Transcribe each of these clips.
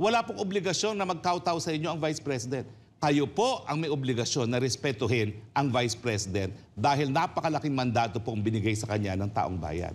wala pong obligasyon na magkawtaw sa inyo ang Vice President. Kayo po ang may obligasyon na respetuhin ang Vice President dahil napakalaking mandato pong binigay sa kanya ng taong bayan.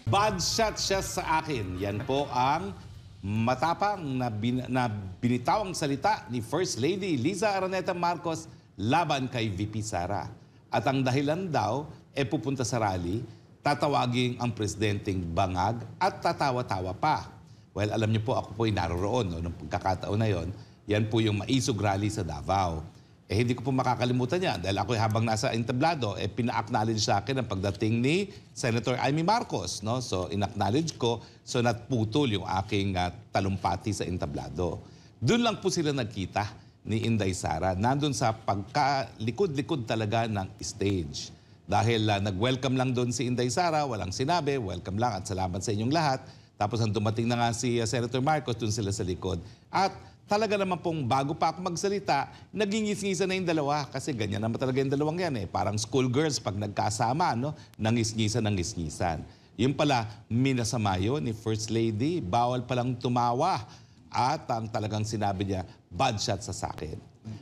Bad shot siya sa akin. Yan po ang matapang na binitawang salita ni First Lady Liza Araneta Marcos laban kay VP Sara. At ang dahilan daw, pupunta sa rally, tatawagin ang presidenteng bangag at tatawa-tawa pa. Well, alam niyo po, ako po ay naroroon nung pagkakataon na yon. Yan po yung maisog rally sa Davao. Hindi ko po makakalimutan yan dahil ako habang nasa entablado, pina-acknowledge sa akin ang pagdating ni Senator Amy Marcos. No? So, in-acknowledge ko, so natputol yung aking talumpati sa entablado. Doon lang po sila nagkita ni Inday Sara. Nandun sa pagkalikod-likod talaga ng stage. Dahil nag-welcome lang doon si Inday Sara, walang sinabi, welcome lang at salamat sa inyong lahat. Tapos ang dumating na nga si Senator Marcos, doon sila sa likod. At talaga naman pong bago pa ako magsalita, nagingis-ngisa na yung dalawa. Kasi ganyan naman talaga yung dalawang yan eh. Parang schoolgirls pag nagkasama, no? Nangis-ngisan. Yung pala, minasama yun ni First Lady. Bawal palang tumawa. At ang talagang sinabi niya, bad shot sa akin.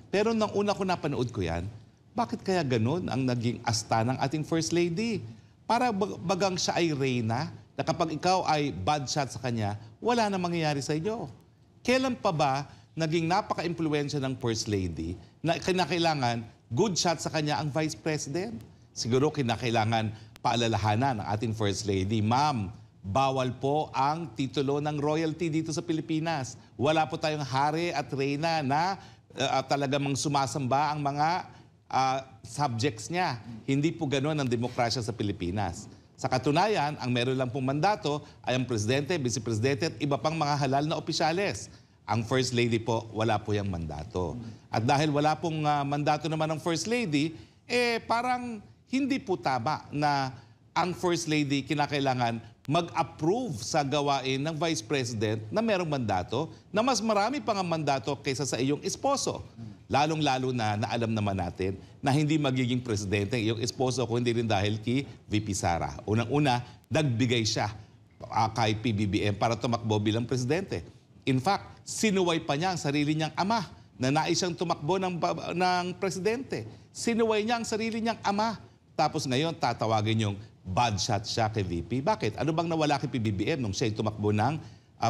Pero nang una ko napanood ko yan, bakit kaya ganun ang naging asta ng ating First Lady? Para bagang siya ay reyna, na kapag ikaw ay bad shot sa kanya, wala na mangyayari sa inyo. Kailan pa ba naging napaka-impluensya ng First Lady na kinakailangan good shot sa kanya ang Vice President? Siguro kinakailangan paalalahanan ng ating First Lady, Ma'am, bawal po ang titulo ng royalty dito sa Pilipinas. Wala po tayong hari at reyna na talagang sumasamba ang mga subjects niya. Hindi po gano'n ang demokrasya sa Pilipinas. Sa katunayan, ang meron lang pong mandato ay ang presidente, vice-presidente at iba pang mga halal na opisyales. Ang First Lady po, wala po yung mandato. At dahil wala pong mandato naman ng First Lady, parang hindi po tama na ang First Lady kinakailangan mag-approve sa gawain ng Vice President na merong mandato na mas marami pang ang mandato kaysa sa iyong esposo. Lalong-lalo na alam naman natin na hindi magiging presidente ang iyong esposo kung hindi rin dahil kay VP Sara. Unang-una, nagbigay siya kay PBBM para tumakbo bilang presidente. In fact, sinuway pa niya ang sarili niyang ama na nais siyang tumakbo ng presidente. Sinuway niya ang sarili niyang ama. Tapos ngayon, tatawagin yung bad shot siya kay VP. Bakit? Ano bang nawala kay PBBM nung siya'y tumakbo ng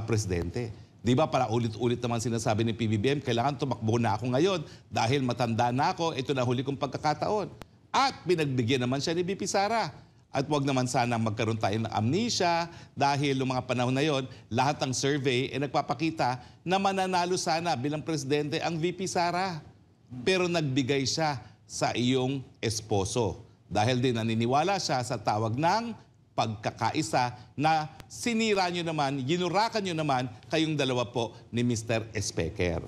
presidente? Di ba para ulit-ulit naman sinasabi ni PBBM, kailangan tumakbo na ako ngayon dahil matanda na ako, ito na huli kong pagkakataon. At pinagbigyan naman siya ni VP Sara. At wag naman sana magkaroon tayo ng amnesia dahil noong mga panahon na yon, lahat ng survey nagpapakita na mananalo sana bilang presidente ang VP Sara. Pero nagbigay siya sa iyong esposo dahil din naniniwala siya sa tawag ng pagkakaisa na sinira nyo naman, ginurakan nyo naman kayong dalawa po ni Mr. Speaker.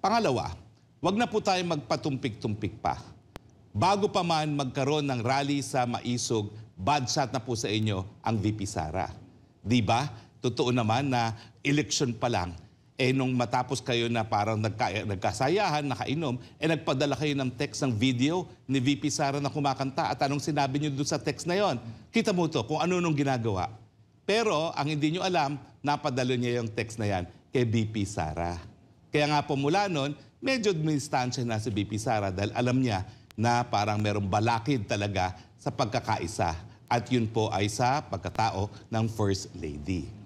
Pangalawa, wag na po tayo magpatumpik-tumpik pa. Bago pa man magkaroon ng rally sa Maisog, bad shot na po sa inyo ang VP Sara. Di ba? Totoo naman na eleksyon pa lang, nung matapos kayo na parang nagkasayahan, nakainom, nagpadala kayo ng text ng video ni VP Sara na kumakanta. At anong sinabi niyo doon sa text na yon? Kita mo to kung ano nung ginagawa. Pero ang hindi niyo alam, napadalo niya yung text na yan kay VP Sara. Kaya nga po mula noon, medyo distansya na si VP Sara dahil alam niya na parang merong balakid talaga sa pagkakaisa. At yun po ay sa pagkatao ng First Lady.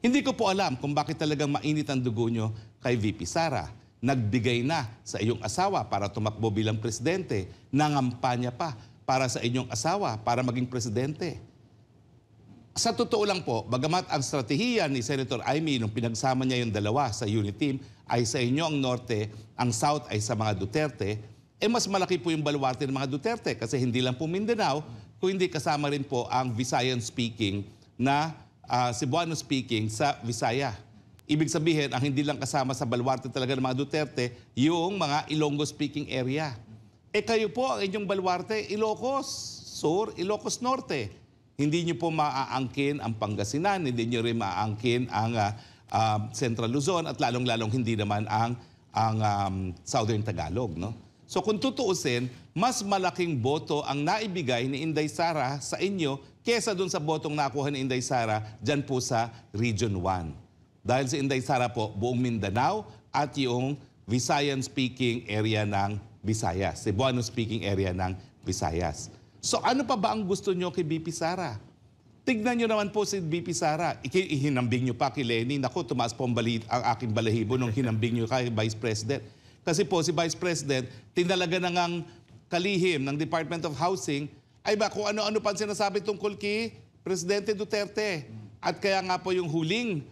Hindi ko po alam kung bakit talagang mainit ang dugo nyo kay VP Sara. Nagbigay na sa iyong asawa para tumakbo bilang presidente. Nangampanya pa para sa inyong asawa para maging presidente. Sa totoo lang po, bagamat ang strategiya ni Senator Amy nung pinagsama niya yung dalawa sa unit team ay sa inyo ang norte, ang south ay sa mga Duterte, mas malaki po yung baluarte ng mga Duterte kasi hindi lang po Mindanao, kung hindi kasama rin po ang Visayan speaking na Cebuano speaking sa Visaya. Ibig sabihin, ang hindi lang kasama sa baluarte talaga ng mga Duterte, yung mga Ilonggo speaking area. Kayo po, ang inyong baluarte, Ilocos Sur, Ilocos Norte. Hindi nyo po maaangkin ang Pangasinan, hindi nyo rin maaangkin ang Central Luzon at lalong-lalong hindi naman ang Southern Tagalog. No? So kung tutuusin, mas malaking boto ang naibigay ni Inday Sara sa inyo kesa dun sa botong nakuha ni Inday Sara dyan po sa Region 1. Dahil si Inday Sara po, buong Mindanao at yung Visayan-speaking area ng Visayas, Cebuano-speaking area ng Visayas. So ano pa ba ang gusto nyo kay BP Sara? Tignan nyo naman po si BP Sara. Ihinambing nyo pa kay Lenny. Naku, tumaas po ang aking balahibo nung hinambing nyo kay Vice President. Kasi po si Vice President, tinalaga na ngang kalihim ng Department of Housing, ay ba kung ano-ano pa sinasabi tungkol kay Presidente Duterte. At kaya nga po yung huling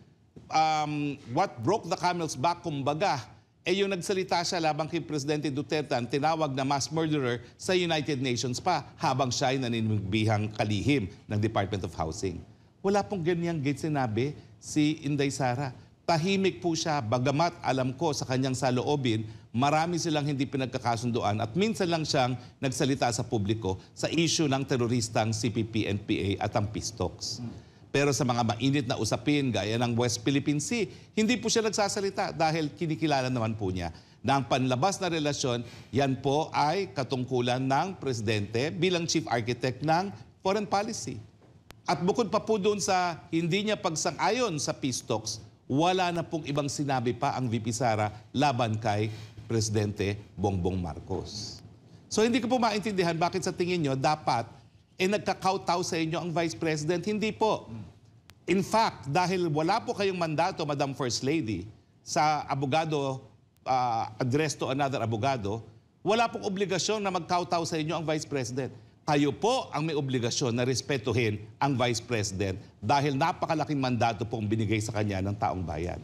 what broke the camel's back, kumbaga, yung nagsalita siya labang kay Presidente Duterte, ang tinawag na mass murderer sa United Nations pa, habang siya ay naninibihang kalihim ng Department of Housing. Wala pong ganyang sinabi si Inday Sara. Tahimik po siya, bagamat alam ko sa kanyang saloobin, marami silang hindi pinagkakasunduan at minsan lang siyang nagsalita sa publiko sa issue ng teroristang CPP-NPA at ang PISTOX. Pero sa mga mainit na usapin gaya ng West Philippine Sea, hindi po siya nagsasalita dahil kinikilala naman po niya na ang panlabas na relasyon, yan po ay katungkulan ng Presidente bilang Chief Architect ng Foreign Policy. At bukod pa po doon sa hindi niya pagsang-ayon sa PISTOX, wala na pong ibang sinabi pa ang VP Sara laban kay Presidente Bongbong Marcos. So hindi ko po maintindihan bakit sa tingin nyo dapat nagkakautaw sa inyo ang Vice President. Hindi po. In fact, dahil wala po kayong mandato, Madam First Lady, sa abogado, address to another abogado, wala pong obligasyon na magkautaw sa inyo ang Vice President. Kayo po ang may obligasyon na respetuhin ang Vice President dahil napakalaking mandato pong binigay sa kanya ng taong bayan.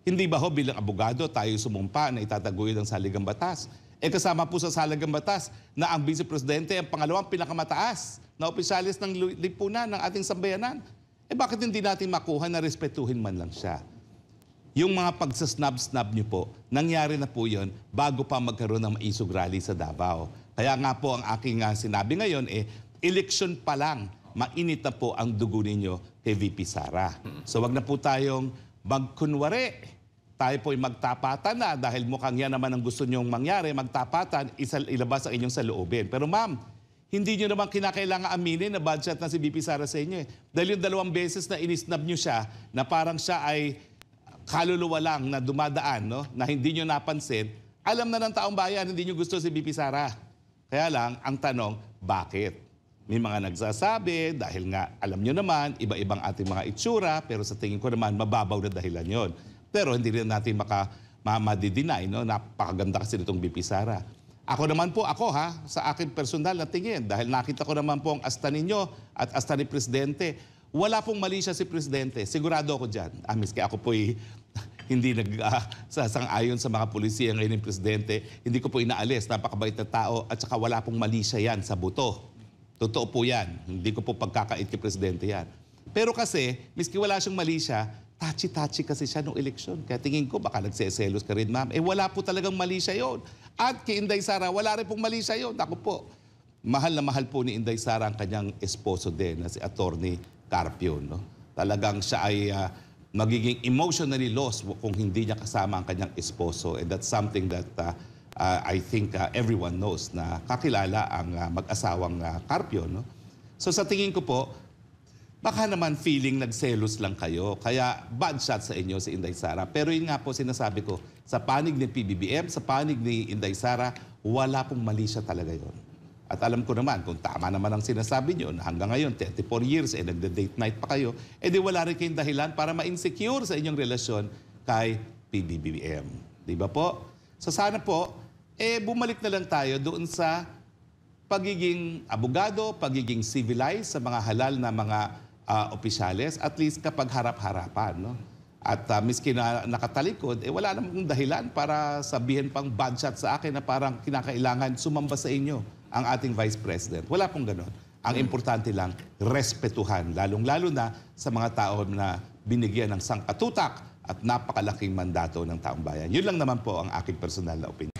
Hindi ba ho bilang abogado tayo sumumpa na itataguyod ang saligang batas? Kasama po sa saligang batas na ang Vice Presidente ang pangalawang pinakamataas na opisyalis ng lipunan ng ating sambayanan. Bakit hindi natin makuha na respetuhin man lang siya? Yung mga pagsasnab-snab niyo po, nangyari na po yun bago pa magkaroon ng maisog rally sa Davao. Kaya nga po ang aking sinabi ngayon, eleksyon pa lang, mainit na po ang dugo ninyo kay VP Sara. So wag na po tayong magkunwari. Tayo po'y magtapatan na dahil mukhang yan naman ang gusto nyong mangyari, magtapatan, ilabas ang inyong saloobin. Pero ma'am, hindi nyo naman kinakailangan aminin na bad shot na si VP Sara sa inyo. Dahil yung 2 beses na inisnab nyo siya, na parang siya ay kaluluwa lang na dumadaan, no? Na hindi nyo napansin, alam na ng taong bayan, hindi nyo gusto si VP Sara. Kaya lang, ang tanong, bakit? May mga nagsasabi, dahil nga, alam nyo naman, iba-ibang ating mga itsura, pero sa tingin ko naman, mababaw na dahilan yon. Pero hindi rin natin madi-deny, no? Napakaganda kasi nitong VP Sara. Ako naman po, sa akin personal na tingin, dahil nakita ko naman po ang asta ninyo at asta ni Presidente, wala pong mali siya si Presidente. Sigurado ako dyan. Miski ako po'y hindi nagsasang-ayon sa mga polisiya ngayon ng Presidente, hindi ko po inaalis, napakabait na tao at saka wala pong mali siya yan sa buto. Totoo po yan. Hindi ko po pagkakait kay Presidente yan. Pero kasi, miski wala siyang mali siya, touchy-touchy kasi siya nung eleksyon. Kaya tingin ko, baka nagseselos ka rin, ma'am. Wala po talagang mali siya yun. At kay Inday Sara, wala rin pong mali siya yun. Ako po, mahal na mahal po ni Inday Sara ang kanyang esposo din, na si Attorney Carpio. No? Talagang siya ay magiging emotionally lost kung hindi niya kasama ang kanyang esposo. And that's something that I think everyone knows na kakilala ang mag-asawang Carpio. No? So sa tingin ko po, baka naman feeling nagselos lang kayo. Kaya bad shot sa inyo si Inday Sara. Pero yun nga po sinasabi ko, sa panig ni PBBM, sa panig ni Inday Sara, wala pong mali siya talaga yon. At alam ko naman, kung tama naman ang sinasabi nyo, na hanggang ngayon, 34 years, nagda-date night pa kayo, di wala rin kayong dahilan para ma-insecure sa inyong relasyon kay PBBM. Di ba po? So sana po, bumalik na lang tayo doon sa pagiging abogado, pagiging civilized sa mga halal na mga opisyales, at least kapag harap-harapan. No? At miski na nakatalikod, wala namang dahilan para sabihin pang bad shot sa akin na parang kinakailangan sumamba sa inyo ang ating Vice President. Wala pong ganon. Ang importante lang, respetuhan, lalong-lalo na sa mga tao na binigyan ng sangkatutak at napakalaking mandato ng taong bayan. Yun lang naman po ang aking personal na opinion.